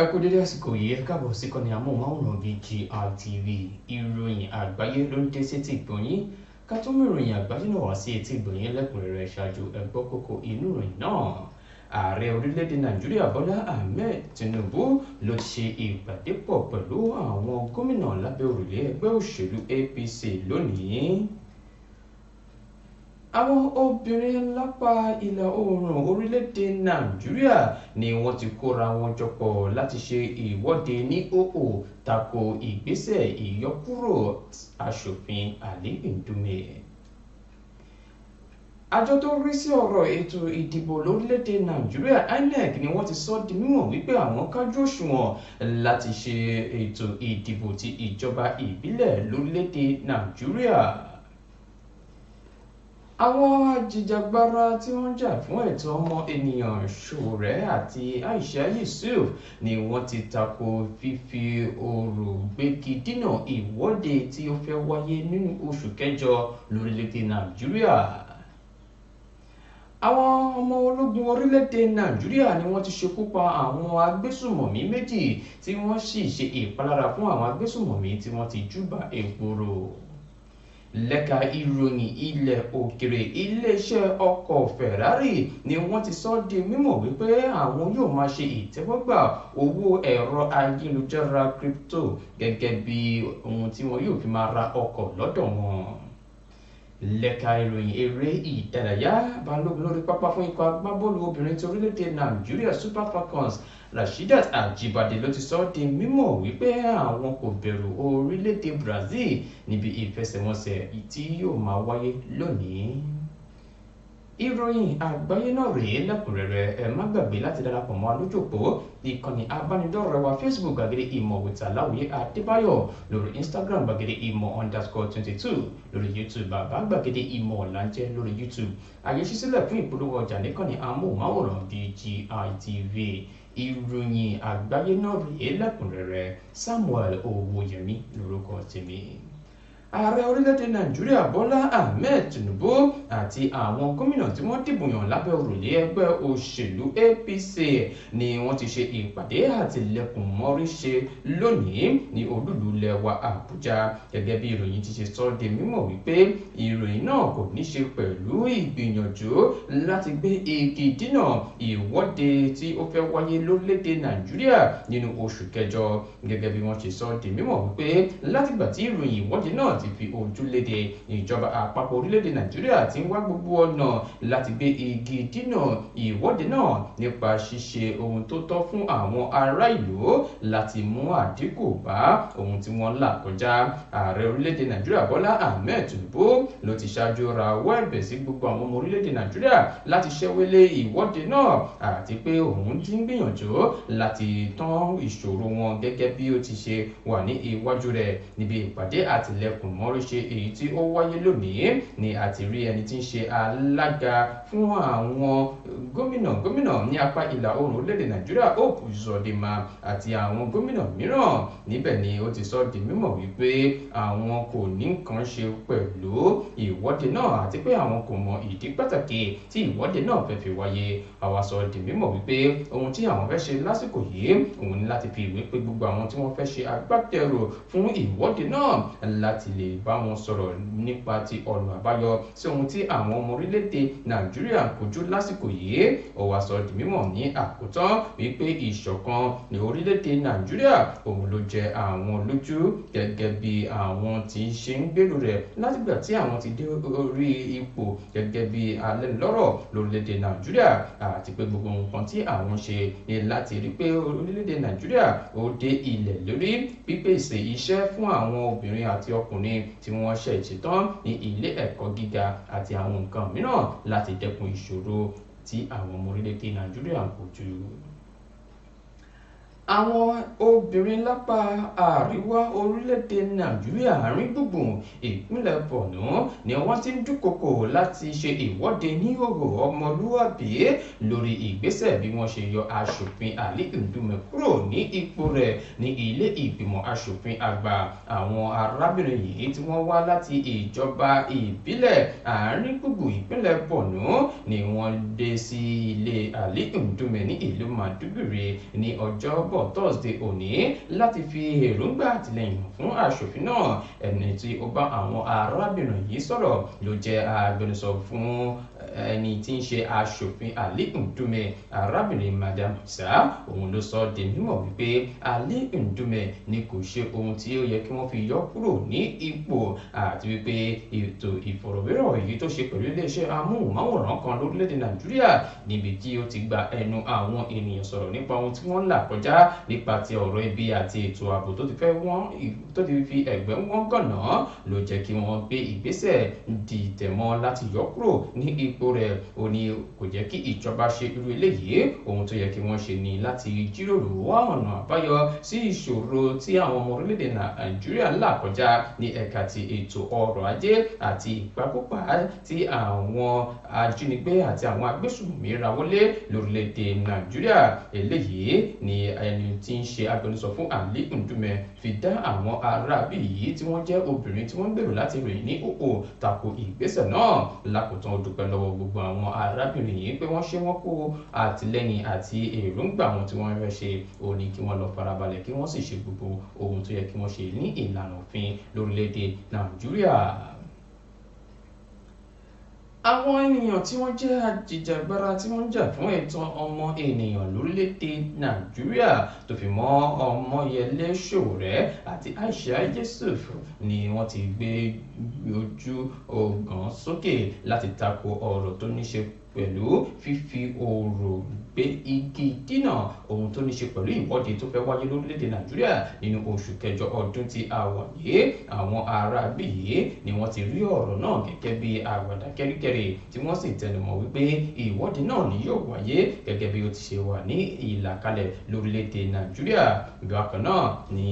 Ẹ kú dédé àsìkò yìí, ẹ káàbọ̀ sí ìkànnì amóhùnmáwòrán BGI TV. Ìròyìn àgbáyé ló ń dé sétí ìgbọ̀nyín. Ká tó mú ìròyìn àgbáyé náà wá sí etí ìgbọ̀nyín lẹ́kùnrẹ́rẹ́ ṣáájú ẹ gbọ́ kókó inú ìròyìn náà. Ààrẹ orílẹ̀-èdè Nàìjíríà Bọ́lá Ahmed Tinubu ló ti ṣe ìpàdé pọ̀ pẹ̀lú àwọn gómìnà lábẹ́ òrùlé ẹgbẹ́ òṣèlú APC lónìí. Àwọn obìnrin lápá ìlà oòrùn orílẹ̀-èdè Nàìjíríà ni wọ́n ti kóra wọn jọpọ̀ láti ṣe ìwọ́de ní òhò tako ìgbésẹ̀ ìyọkúrò aṣòfin Ali Ndume. Àjọ tó rí sí ọ̀rọ̀ ètò ìdìbò lórílẹ̀-èdè Nàìjíríà INEC ni wọ́n ti sọ di mímọ̀ wípé àwọn kájú òṣùwọ̀n láti ṣe ètò ìdìbò ti ìjọba ìbílẹ̀ lórílẹ̀-èdè Nàìjíríà. Àwọn ajìjàgbara tí wọ́n jà fún ẹ̀tọ́ ọmọ ènìyàn Ṣòwòrẹ́ àti Aisha Yusuf ni wọ́n ti tako fífi ọ̀rọ̀ gbégi dínà ìwọ́de tí ó fẹ́ wáyé nínú oṣù kẹjọ lórílẹ̀-èdè Nàìjíríà. Àwọn ọmọ ológun orílẹ̀-èdè Nàìjíríà ni wọ́n ti ṣekú pa àwọn agbésùmọ̀mí méjì tí wọ́n sì ṣe ìpalára fún àwọn agbésùmọ̀mí tí wọ́n ti júbà ègbòrò. Lẹ́ka ìròyìn ilẹ̀ òkèrè, iléeṣẹ́ ọkọ̀ Ferrari ni wọ́n ti sọ di mímọ̀ wípé àwọn yóò máa ṣe ìtẹ́wọ́gbà owó ẹ̀rọ ayélujára crypto gẹ́gẹ́ bí ohun tí wọn yóò fi máa ra ọkọ̀ lọ́dọ̀ wọn. Lẹ́ka ìròyìn eré ìdárayá, balógun lórí pápá fún ikọ̀ agbábọ́ọ̀lù obìnrin ti orílẹ̀-èdè Nàìjíríà Super Falcons Rasheedat Ajibade ló ti sọ di mímọ̀ wípé àwọn kò bẹ̀rù orílẹ̀-èdè Brazil níbi ìfẹsẹ̀wọnsẹ̀ tí yóò máa wáyé lónìí. Ìròyìn àgbáyé náà rèé lẹ́kùnrẹ́rẹ́. Ẹ má gbàgbé láti darapọ̀ mọ́ alójòpó ìkànnì abánidọ́rẹ̀ẹ́ wa Facebook gbàgede ìmọ̀ with Aláwìyé Adébáyọ̀, lórí Instagram gbàgede ìmọ̀_22, lórí YouTube bàbá gbàgede ìmọ̀ ọ̀làǹjẹ́ lórí YouTube. Àyè ṣí sílẹ̀ fún ìpolówó ọjà níkànnì amóhùnmáwòrán BGI TV. Ìròyìn àgbáyé náà rèé lẹ́kùnrẹ́rẹ́. Samuel Owóyẹmí lórúkọ tèmi. Ààrẹ orílẹ̀-èdè Nàìjíríà Bọ́lá Ahmed Tinubu àti àwọn gómìnà tí wọ́n dìbò yàn lábẹ́ òrùlé ẹgbẹ́ òṣèlú APC ni wọ́n ti ṣe ìpàdé àtìlẹ́kùnmọ́rí ṣe lónìí ní olúùlú ilẹ̀ wa Àbújá. Gẹ́gẹ́ bí ìròyìn ti ṣe sọ di mímọ̀ wípé ìròyìn náà kò ní ṣe pẹ̀lú ìgbìyànjú láti gbé igi dínà ìwọ́de tí ó fẹ́ wáyé lórílẹ̀-èdè Nàìjíríà nínú oṣù kẹjọ. Gẹ́gẹ́ bí wọ́n ṣe sọ di mímọ̀ wípé látìgbà tí ìròyìn ìwọ́de náà ti fi ojú léde, ìjọba àpapọ̀ orílẹ̀-èdè Nàìjíríà ti ń wá gbogbo ọ̀nà láti gbé igi dínà ìwọ́de náà nípa ṣíṣe ohun tó tọ́ fún àwọn ará ìlú láti mú àdínkù bá ohun tí wọ́n là kọjá. Ààrẹ orílẹ̀-èdè Nàìjíríà Bọ́lá Ahmed Tinubu ló ti ṣáájú rawọ́ ẹ̀bẹ̀ sí gbogbo àwọn ọmọ orílẹ̀-èdè Nàìjíríà láti ṣẹ́wélé ìwọ́de náà àti pé òun ti ń gbìyànjú láti tán ìṣòro wọn gẹ́gẹ́ bí ó ti ṣe wà ní iwájú rẹ̀ níbi ìpàdé àtìlẹ́kùnmọ́rí ṣe èyí tí ó wáyé lónìí ni àti rí ẹni tí ń ṣe alága fún àwọn gómìnà ní apá ìlà oòrùn orílẹ̀-èdè Nàìjíríà Hope Uzodinma àti àwọn gómìnà mìíràn. Níbẹ̀ ni ó ti sọ di mímọ̀ wípé àwọn kò ní nǹkan ṣe pẹ̀lú ìwọ́de náà àti pé àwọn kò mọ ìdí pàtàkì tí ìwọ́de náà fẹ́ fi wáyé. Àwa sọ di mímọ̀ wípé ohun tí àwọn fẹ́ ṣe lásìkò yìí òun ni láti fi ìwé pé gbogbo àwọn tí wọ́n fẹ́ ṣe agbátẹrù fún ìwọ́de náà láti lè bá wọn sọ̀rọ̀ nípa ti ọ̀nà àbáyọ sí ohun tí àwọn ọmọ orílẹ̀-èdè Nàìjíríà ń kojú lásìkò yìí. Ó wá sọ di mímọ̀ ní àkótán wípé ìṣọ̀kan ní orílẹ̀-èdè Nàìjíríà òun ló jẹ àwọn lójú gẹ́gẹ́ bí àwọn tí ń ṣe ń gbèrú rẹ̀ látìgbà tí àwọn ti dé orí ipò gẹ́gẹ́ bí alẹ́nulọ́rọ̀ lórílẹ̀-èdè Nàìjíríà, àti pé gbogbo nǹkan tí àwọn ṣe ni láti rí pé orílẹ̀-èdè Nàìjíríà ó dé ilẹ̀ lórí, pípèsè iṣẹ́ fún àwọn obìnrin àti ọkùnrin tí wọ́n ṣe ìṣetán ní ilé ẹ̀kọ́ gíga àti àwọn nǹkan mìíràn láti dẹ́kun ìṣòro tí àwọn ọmọ orílẹ̀-èdè Nàìjíríà ń kojú. Àwọn obìnrin lápá àríwá orílẹ̀-èdè Nàìjíríà àárín gbùngbùn ìpínlẹ̀ Borno ni wọ́n ti ń dúnkokò láti ṣe ìwọ́de ní ìhòòhò ọmọlúwàbí lórí ìgbésẹ̀ bí wọ́n ṣe yọ aṣòfin Ali Ndume kúrò ní ipò rẹ̀ ní ilé ìgbìmọ̀ aṣòfin àgbà. Àwọn arábìnrin yìí tí wọ́n wá láti ìjọba ìbílẹ̀ àárín gbùngbùn ìpínlẹ̀ Borno ni wọ́n dé sí ilé Ali Ndume ní ìlú Maiduguri ní ọjọ́bọ̀ lọ́jọ́bọ̀ Thursday òní láti fi èròǹgbà àtìlẹ́yìn fún aṣòfin náà. Ẹni tí ó bá àwọn arábìnrin yìí sọ̀rọ̀ ló jẹ́ agbẹnusọ fún ẹni tí ń ṣe aṣòfin Ali Ndume. Arábìnrin Madam Isa òun ló sọ di mímọ̀ wípé Ali Ndume ni kò ṣe ohun tí ó yẹ kí wọ́n fi yọ kúrò ní ipò, àti wípé ètò ìfọ̀rọ̀wérọ̀ èyí tó ṣe pẹ̀lú iléeṣẹ́ amóhùnmáwòrán kan lórílẹ̀‐èdè Nàìjíríà níbi tí ó ti gba ẹnu àwọn ènìyàn sọ̀rọ̀ nípa ohun tí wọ́n là kọjá nípa ti ọ̀rọ̀ ibi àti ètò ààbò tó ti fi ẹ̀gbẹ́ wọn gànà ló jẹ́ kí wọ́n gbé ìgbésẹ̀ dìtẹ̀mọ́ láti yọ kúrò ní ipò rẹ̀. Ó ní kò jẹ́ kí ìjọba ṣe irú eléyìí, ohun tó yẹ kí wọ́n ṣe ni láti jíròrò wá ọ̀nà àbáyọ sí ìṣòro tí àwọn ọmọ orílẹ̀-èdè Nàìjíríà là kọjá ní ẹ̀ka ti ètò ọrọ̀ ajé àti ìpakúpa tí àwọn ajínigbé àti àwọn agbésùnmọ̀mí rawọ́lé lórílẹ̀-èdè Nàìjíríà. Eléyìí ni ẹni tí ń ṣe agbẹnusọ fún Ali Ndume fi dá àwọn aráabí yìí tí wọ́n jẹ́ obìnrin tí wọ́n gbèrò láti rìn ní òkò tako ìgbésẹ̀ náà. Lákòótán ó dúpẹ́ lọ́wọ́ gbogbo àwọn arábìnrin yìí pé wọ́n ṣe wọ́n kó àtìlẹ́yìn àti èròǹgbà wọn tí wọ́n fẹ́ ṣe. Ó ní kí wọ́n lọ farabalẹ̀ kí wọ́n sì ṣe gbogbo ohun tó yẹ kí wọ́n ṣe ní ìlànà òfin lórílẹ̀‐èdè Nàìjíríà. Àwọn ènìyàn tí wọ́n jẹ́ ajìjàgbara tí wọ́n ń jà fún ẹ̀tọ́ ọmọ ènìyàn lórílẹ̀‐èdè Nàìjíríà tó fi mọ́ Ọmọyẹlé Sowore àti Aisha Yusuf ni wọ́n ti gbé ojú ọ̀gàn sókè láti tako ọ̀rọ̀ tó ní ṣe pẹ̀lú fífi òrò gbé igi dínà ohun tó ní ṣe pẹ̀lú ìwọ́de tó fẹ́ wáyé lórílẹ̀‐èdè Nàìjíríà nínú oṣù kẹjọ ọdún tí a wà yìí. Àwọn aráabí yìí ni wọ́n ti rí ọ̀rọ̀ náà gẹ́gẹ́ bí àwàdà kẹ́ríkẹ́rí tí wọ́n sì tẹnumọ́ wípé ìwọ́de náà ni yóò wáyé gẹ́gẹ́ bí ó ti ṣe wà ní ìlàkalẹ̀ lórílẹ̀‐èdè Nàìjíríà. Bákan náà ni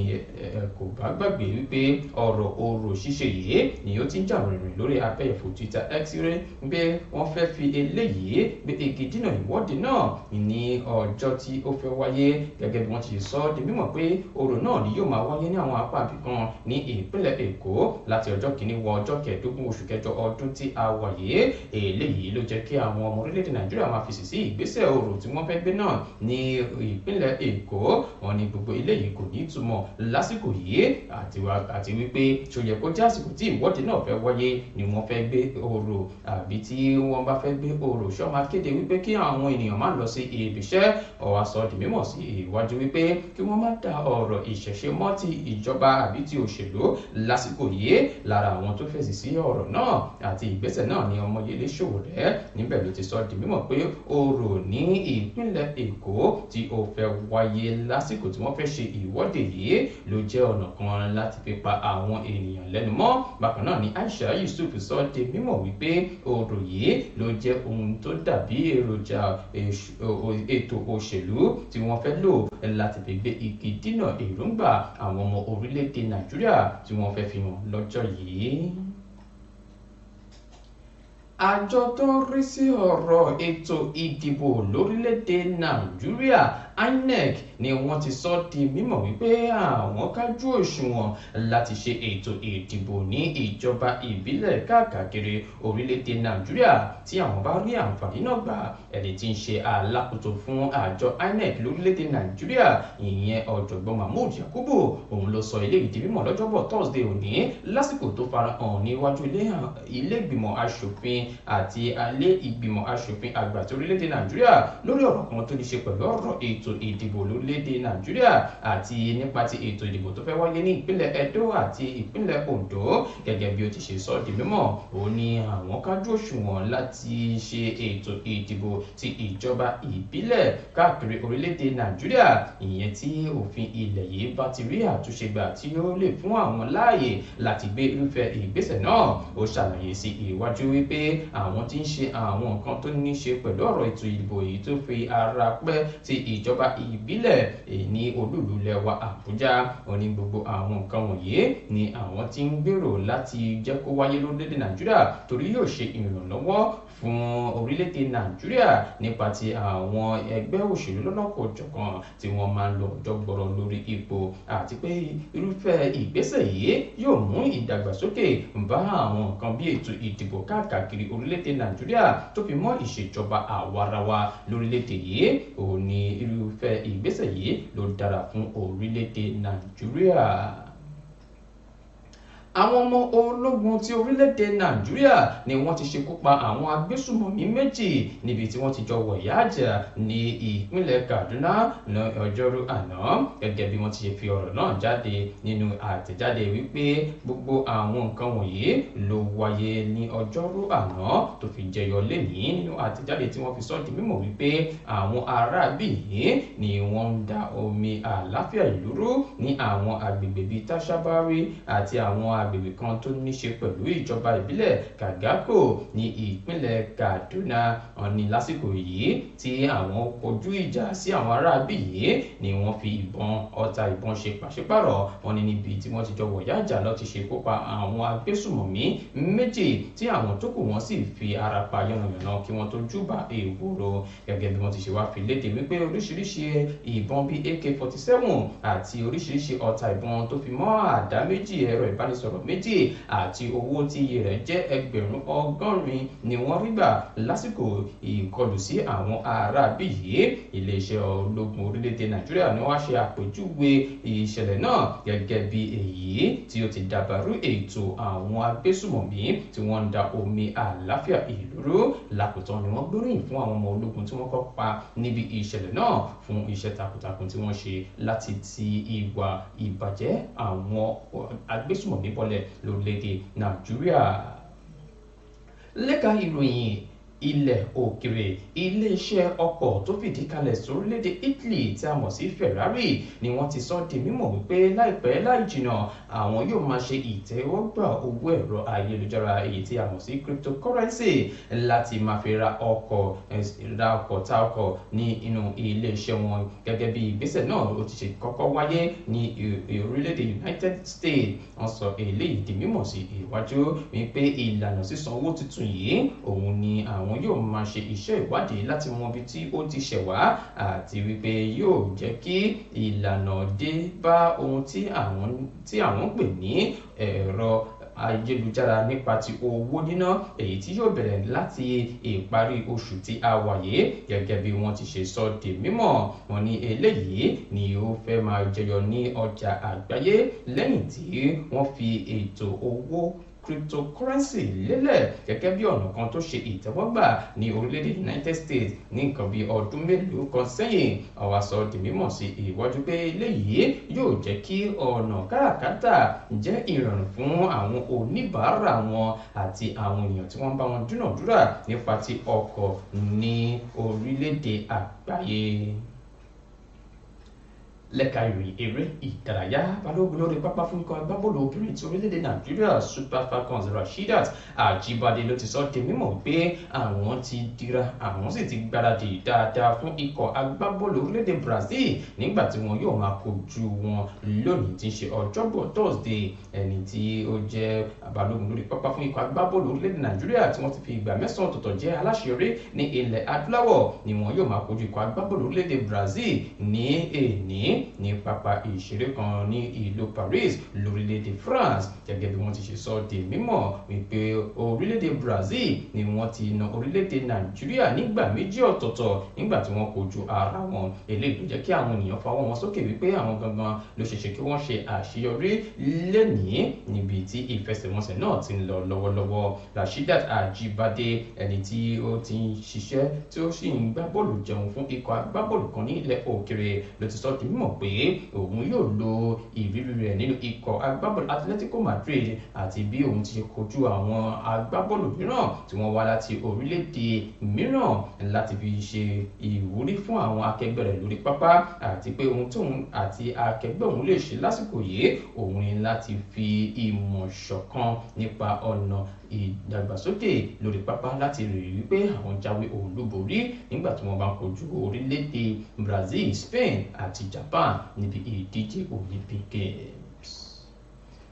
kò bá gbàgbé wípé ọ̀rọ̀ orò ṣíṣe yìí ni ó ti ń jà rìnrìn lórí abẹ́yẹ̀fò Twitter X rẹ̀ pé wọ́n fẹ́ fi eléyìí gbé igi dínà ìwọ́de náà ní ọjọ́ tí ó fẹ́ wáyé gẹ́gẹ́ bí wọ́n ti sọ di mímọ̀ pé orò náà ni yóò máa wáyé ní àwọn apá ibìkan ní ìpínlẹ̀ Èkó láti ọjọ́ kìíní wọ ọjọ́ kẹẹ̀ẹ́dógún oṣù kẹjọ ọdún tí a wà yìí. Eléyìí ló jẹ́ kí àwọn ọmọ orílẹ̀-èdè Nàìjíríà máa fèsì sí ìgbésẹ̀ orò tí wọ́n fẹ́ gbé náà ní ìpínlẹ̀ Èkó. Wọ́n ní gbogbo eléyìí kò ní ìtumọ̀ lásìkò yìí àti wípé ṣó yẹ kó jẹ́ àsìkò tí ìwọ́de náà fẹ́ wáyé ni wọ́n fẹ́ gbé orò, àbí tí wọ́n bá fẹ́ gbé orò ṣó máa kéde wípé kí àwọn ènìyàn má lọ sí ibiṣẹ́. Ó wá sọ di mímọ̀ sí iwájú wípé kí wọ́n má da ọ̀rọ̀ ìṣẹ̀ṣe mọ́ ti ìjọba àbí ti òṣèlú lásìkò yìí. Lára àwọn tó fèsì sí ọ̀rọ̀ náà àti ìgbésẹ̀ náà ni Ọmọyẹlé Sowore. Níbẹ̀ ló ti sọ di mímọ̀ pé orò ní ìpínlẹ̀ Èkó tí ó fẹ́ wáyé lásìkò tí wọ́n fẹ́ ṣe ìwọ́de yìí ló jẹ́ ọ̀nà kan láti fi pa àwọn ènìyàn lẹ́nu mọ́. Bákan náà ni Aisha Yusuf sọ di mímọ̀ wípé orò yìí ló jẹ́ ohun tó dàbí èròjà ètò òṣèlú tí wọ́n fẹ́ lò láti fi gbé igi dínà èròǹgbà àwọn ọmọ orílẹ̀-èdè Nàìjíríà tí wọ́n fẹ́ fi hàn lọ́jọ́ yìí. Àjọ tó ń rí sí ọ̀rọ̀ ètò ìdìbò lórílẹ̀‐èdè Nàìjíríà INEC ni wọ́n ti sọ di mímọ̀ wípé àwọn kájú òṣùwọ̀n láti ṣe ètò ìdìbò ní ìjọba ìbílẹ̀ káàkiri orílẹ̀‐èdè Nàìjíríà tí àwọn bá rí àǹfààní náà gbà. Ẹni tí ń ṣe alákòóso fún àjọ INEC lórílẹ̀‐èdè Nàìjíríà ìyẹn ọ̀jọ̀gbọ́n Mahmood Yakubu òun ló sọ eléyìí di mímọ̀ lọ́jọ́bọ̀ Thursday òní lásìkò tó farahàn níwájú ilé ìgbìmọ̀ aṣòfin àti alẹ́ ìgbìmọ̀ aṣòfin àgbà tí orílẹ̀-èdè Nàìjíríà lórí ọ̀rọ̀ kan tó ní ṣe pẹ̀lú ọ̀rọ̀ ètò ìdìbò lórílẹ̀-èdè Nàìjíríà àti nípa ti ètò ìdìbò tó fẹ́ wáyé ní ìpínlẹ̀ Edo àti ìpínlẹ̀ Ondo. Gẹ́gẹ́ bí ó ti ṣe sọ di mímọ̀, ó ní àwọn kájú òṣùwọ̀n láti ṣe ètò ìdìbò ti ìjọba ìbílẹ̀ káàkiri orílẹ̀-èdè Nàìjíríà ìyẹn tí òfin ilẹ̀ yìí bá ti rí àtúnṣe gbà tí ó lè fún àwọn láàyè láti gbé irúfẹ́ ìgbésẹ̀ náà. Ó ṣàlàyé sí iwájú wípé àwọn tí ń ṣe àwọn nǹkan tó ní ṣe pẹ̀lú ọ̀rọ̀ ètò ìdìbò yìí tó fi ara pẹ́ ti ìjọba ìbílẹ̀ ní olúùlú lẹwa Àbújá. Ó ní gbogbo àwọn nǹkan wọ̀nyí ni àwọn tí ń gbèrò láti jẹ́ kó wáyé lórílẹ̀‐èdè Nàìjíríà torí yóò ṣe ìrànlọ́wọ́ fún orílẹ̀‐èdè Nàìjíríà nípa ti àwọn ẹgbẹ́ òṣèlú lọ́lọ́kọ̀ọ́jọ̀kan tí wọ́n máa ń lọ ọjọ́ gbọ́rọ̀ lórí ipò, àti pé irúfẹ́ ìgbésẹ̀ yìí yóò mú ìdàgbàsókè bá àwọn nǹkan bí ètò ìdìbò káàkiri orílẹ̀‐èdè Nàìjíríà tó fi mọ́ ìṣèjọba àwarawa lórílẹ̀‐èdè yìí. Ó ní irú irúfẹ́ ìgbésẹ̀ yìí ló dára fún orílẹ̀-èdè Nàìjíríà. Àwọn ọmọ ológun ti orílẹ̀-èdè Nàìjíríà ni wọ́n ti ṣekú pa àwọn agbésùmọ̀mí méjì níbi tí wọ́n ti jọ wọ̀yá àjà ní ìpínlẹ̀ Kaduna ní ọjọ́rú àná, gẹ́gẹ́ bí wọ́n ti ṣe fi ọ̀rọ̀ náà jáde nínú àtẹ̀jáde wípé gbogbo àwọn nǹkan wọ̀nyí ló wáyé ní ọjọ́rú àná tó fi jẹyọ lénìí. Nínú àtẹ̀jáde tí wọ́n fi sọ di mímọ̀ wípé àwọn aráabí yìí ni wọ́n ń da omi àlàáfíà ìlú rú ní àwọn agbègbè bíi Tashabari àti àwọn agbègbè kan tó ní ṣe pẹ̀lú ìjọba ìbílẹ̀ Kagako ní ìpínlẹ̀ Kaduna. Ní lásìkò yìí tí àwọn kojú ìjà sí àwọn aráabí yìí ni wọ́n fi ọta ìbọn ṣe pàṣípàrọ̀. Wọ́n ní níbi tí wọ́n ti jọ wọ̀yá àjà lọ ti ṣekú pa àwọn agbésùmọ̀mí méjì tí àwọn tó kù wọ́n sì fi ara pa yánnayànna kí wọ́n tó júbà èèwòrò, gẹ́gẹ́ bí wọ́n ti ṣe wá fi léde wípé oríṣiríṣi ìbọn bíi AK-47 àti oríṣiríṣi ọta ìbọn tó fi mọ́ àdá méjì, ẹ̀rọ ìbánisọ̀rọ̀ méjì àti owó tí iye rẹ̀ jẹ́ ẹgbẹ̀rún 100 ni wọ́n rí gbà lásìkò ìkọlù sí àwọn aráabí yìí. Iléeṣẹ́ ológun orílẹ̀-èdè Nàìjíríà ni wọ́n ṣe àpèjúwe ìṣẹ̀lẹ̀ náà gẹ́gẹ́ bí èyí tí ó ti dàbàrú ètò àwọn agbésùmọ̀mí tí wọ́n ń da omi àlàáfíà ìlú rú. Lákòótán ni wọ́n gbóríyìn fún àwọn ọmọ ológun tí wọ́n kópa níbi ìṣẹ̀lẹ̀ náà fún iṣẹ́ takuntakun tí wọ́n ṣe láti ti ìwà ìbàjẹ́ àwọn agbésùmọ̀mí bọ́lẹ̀ lórílẹ̀-èdè Nàìjíríà. Lẹ́ka ìròyìn ilẹ̀ òkèrè, iléeṣẹ́ ọkọ̀ tó fìdí kalẹ̀ sórílẹ̀-èdè Italy tí a mọ̀ sí Ferrari ni wọ́n ti sọ di mímọ̀ wípé láìpẹ́ láì jìnnà àwọn yóò máa ṣe ìtẹ́wọ́gbà owó ẹ̀rọ ayélujára èyí tí a mọ̀ sí cryptocurrency láti máa fi ra ọkọ̀ ta ọkọ̀ ní inú iléeṣẹ́ wọn. Gẹ́gẹ́ bí ìgbésẹ̀ náà ó ti ṣe kọ́kọ́ wáyé ní orílẹ̀-èdè United States. Wọ́n sọ eléyìí di mímọ̀ sí iwájú wípé ìlànà sísan owó tuntun yìí òun ni àwọn yóò máa ṣe iṣẹ́ ìwádìí láti mọ ibi tí ó ti ṣẹ̀ wá àti wípé yóò jẹ́ kí ìlànà dé bá ohun tí àwọn ń pè ní ẹ̀rọ ayélujára nípa ti owó níná èyí tí yóò bẹ̀rẹ̀ láti ìparí oṣù tí a wà yìí, gẹ́gẹ́ bí wọ́n ti ṣe sọ di mímọ̀. Wọ́n ní eléyìí ni ó fẹ́ máa jẹyọ ní ọjà àgbáyé lẹ́yìn tí wọ́n fi ètò owó cryptocurrency lélẹ̀ gẹ́gẹ́ bí ọ̀nà kan tó ṣe ìtẹ́wọ́gbà ní orílẹ̀-èdè United States ní nǹkan bí ọdún mélòó kan sẹ́yìn. Àwa sọ di mímọ̀ sí ìwájú pé eléyìí yóò jẹ́ kí ọ̀nà káràkátà jẹ́ ìrọ̀rùn fún àwọn oníbàárà wọn àti àwọn ènìyàn tí wọ́n bá wọn dúnàdúrà nípa ti ọkọ̀ ní orílẹ̀-èdè àgbáyé. Lẹ́ka ìròyìn eré ìdárayá, balógun lórí pápá fún ikọ̀ agbábọ́ọ̀lù obìnrin ti orílẹ̀-èdè Nàìjíríà Super Falcons Rasheedat Ajibade ló ti sọ di mímọ̀ pé àwọn ti dira àwọn sì ti gbáradì dáadáa fún ikọ̀ agbábọ́ọ̀lù orílẹ̀-èdè Brazil nígbà tí wọn yóò máa kojú wọn lónìí tí ń ṣe ọjọ́bọ̀ Thursday. Ẹni tí ó jẹ́ balógun lórí pápá fún ikọ̀ agbábọ́ọ̀lù orílẹ̀-èdè Nàìjíríà tí wọ́n ti fi ìgbà 9 ọ̀tọ̀ọ̀tọ̀ jẹ́ aláṣeyọrí ní ilẹ̀ adúláwọ̀ ni wọn yóò máa kojú ikọ̀ agbábọ́ọ̀lù orílẹ̀-èdè Brazil ní èní ní pápá ìṣeré kan ní ìlú Paris lórílẹ̀-èdè France. Gẹ́gẹ́ bí wọ́n ti ṣe sọ di mímọ̀ wípé orílẹ̀-èdè Brazil ni wọ́n ti na orílẹ̀-èdè Nàìjíríà nígbà méjì ọ̀tọ̀ọ̀tọ̀ nígbà tí wọ́n kojú ara wọn. Eléyìí ló jẹ́ kí àwọn ènìyàn fọwọ́ wọn sókè wípé àwọn gangan ló ṣeéṣe kí wọ́n ṣe àṣeyọrí lẹ́nìí níbi tí ìfẹsẹ̀wọnsẹ̀ náà ti ń lọ lọ́wọ́lọ́wọ́. Rasheedat Ajibade, ẹni tí ó ti ń ṣiṣẹ́ tí ó sì ń gbá bọ́ọ̀lù jẹun fún ikọ̀ agbábọ́ọ̀lù kan ní ilẹ̀ òkèrè, ló ti sọ di mímọ̀ pé òun yóò lo ìrírí rẹ̀ nínú ikọ̀ agbábọ́ọ̀lù Atletico Madrid àti bí òun ti ṣe kojú àwọn agbábọ́ọ̀lù mìíràn tí wọ́n wá láti orílẹ̀-èdè mìíràn láti fi ṣe ìwúrí fún àwọn akẹgbẹ́ rẹ̀ lórí pápá, àti pé ohun tóun àti akẹgbẹ́ òun lè ṣe lásìkò yìí òun ni láti fi ìmọ̀ ṣọ̀kan nípa ọ̀nà ìdàgbàsókè lórí pápá láti rí i wípé àwọn jáwé olúborí nígbà tí wọ́n bá ń kojú orílẹ̀-èdè Brazil, Spain àti Japan níbi ìdíje Olympic Games.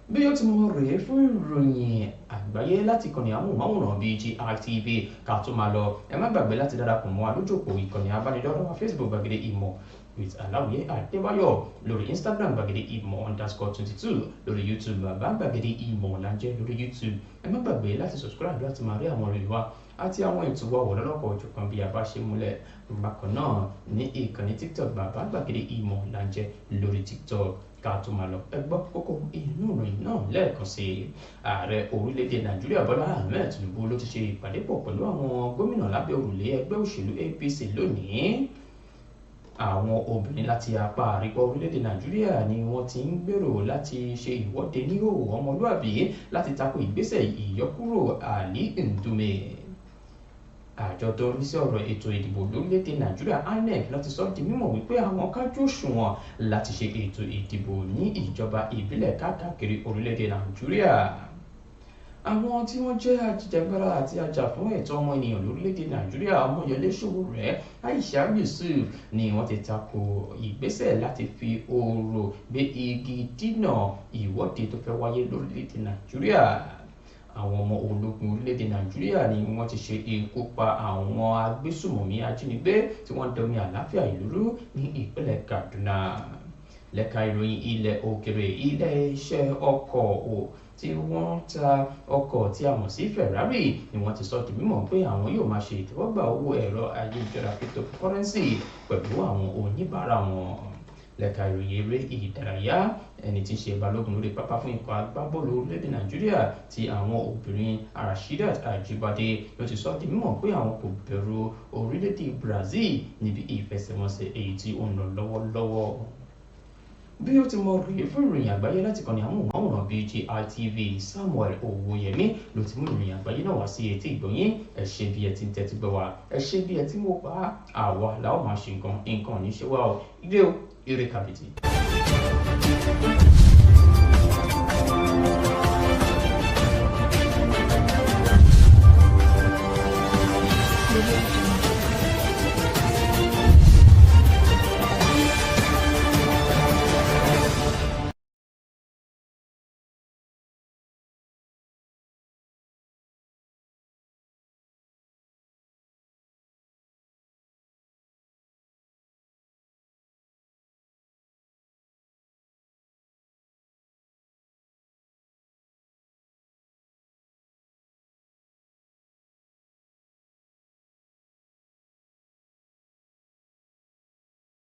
Bí ó ti mọ rèé fún ìròyìn àgbáyé láti ìkànnì amóhùnmáwòrán BGI TV ká tó máa lọ, ẹ má gbàgbé láti darapọ̀ mọ́ wa lójú òpó ìkànnì abánidọ́rẹ̀ẹ́ wa Facebook Gbàgede Ìmọ̀ with Aláwìyé Adébáyọ̀ lórí Instagram gbàgede ìmọ̀ _22 lórí YouTube bàbá gbàgede ìmọ̀ làǹjẹ́ lórí YouTube. Ẹ má gbàgbé láti subscribe láti máa rí àwọn ìròyìn wa àti àwọn ètò wa wò lọ́lọ́kọ̀ òjọ̀kan bí a bá ṣe múlẹ̀. Bákan náà ní ìkànnì TikTok bàbá gbàgede ìmọ̀ làǹjẹ́ lórí TikTok. Ká tó máa lọ ẹ gbọ́ kókó inú ìròyìn náà lẹ́ẹ̀kan sí i. Ààrẹ orílẹ̀-èdè Nàìjíríà Bọ́lá Ahmed Tinubu ló ti ṣe ìpàdé pọ̀ pẹ̀lú àwọn gómìnà lábẹ́ òrùlé ẹgbẹ́ òṣèlú APC lónìí. Àwọn obìnrin láti apá àríwá orílẹ̀-èdè Nàìjíríà ni wọ́n ti ń gbèrò láti ṣe ìwọ́de níhòòhò ọmọlúàbí láti tako ìgbésẹ̀ ìyọkúrò Ali Ndume. Àjọ tó ń rí sí ọ̀rọ̀ ètò ìdìbò lórílẹ̀-èdè Nàìjíríà INEC láti sọ di mímọ̀ wípé àwọn kájú òṣùwọ̀n láti ṣe ètò ìdìbò ní ìjọba ìbílẹ̀ káàkiri orílẹ̀-èdè Nàìjíríà. Àwọn tí wọ́n jẹ́ ajìjàgbara àti ajàfún ẹ̀tọ́ ọmọnìyàn lórílẹ̀-èdè Nàìjíríà Ọmọyẹlé Sowore, Aisha Yusuf ni wọ́n ti tako ìgbésẹ̀ láti fi ọ̀rọ̀ gbé igi dínà ìwọ́de tó fẹ́ wáyé lórílẹ̀-èdè Nàìjíríà. Àwọn ọmọ ológun orílẹ̀-èdè Nàìjíríà ni wọ́n ti ṣe ikú pa àwọn agbésùmọ̀mí ajínigbé tí wọ́n dẹ̀mí àlàáfíà ìlú rú ní ìpínlẹ̀ Kaduna. Lẹ́ka ìròyìn ilẹ̀ òkèrè, ilé-iṣẹ́ ọkọ̀ tí wọ́n ta ọkọ̀ tí a mọ̀ sí Ferrari ni wọ́n ti sọ di mímọ̀ pé àwọn yóò máa ṣe ìtẹ́wọ́gbà owó ẹ̀rọ ayélujára cryptocurrency pẹ̀lú àwọn oníbàárà wọn. Lẹ́ka ìròyìn eré ìdárayá, ẹni tí ń ṣe balógun lórí pápá fún ikọ̀ agbábọ́ọ̀lù orílẹ̀-èdè Nàìjíríà ti àwọn obìnrin Rasheedat Ajibade ló ti sọ di mímọ̀ pé àwọn kò bẹ̀rù orílẹ̀-èdè Brazil níbi ìfẹsẹ̀wọnsẹ̀ èyí tí ó ń lọ lọ́wọ́lọ́wọ́. Bí ó ti mọ rèé fún ìròyìn àgbáyé láti kàn ní amóhùnmáwòrán BGI TV, Samuel Owóyẹmí ló ti mú ìròyìn àgbáyé náà wá sí etí ìgbọ̀nyín. Ẹ ṣé bí ẹ ti ń tẹ́tí gbọ́ wa, ẹ ṣé bí ẹ ti ń wò pa àwa làwọn máa ṣe nǹkan ní ṣe wá o. Ilé o, eré kàbìtì. Thank you.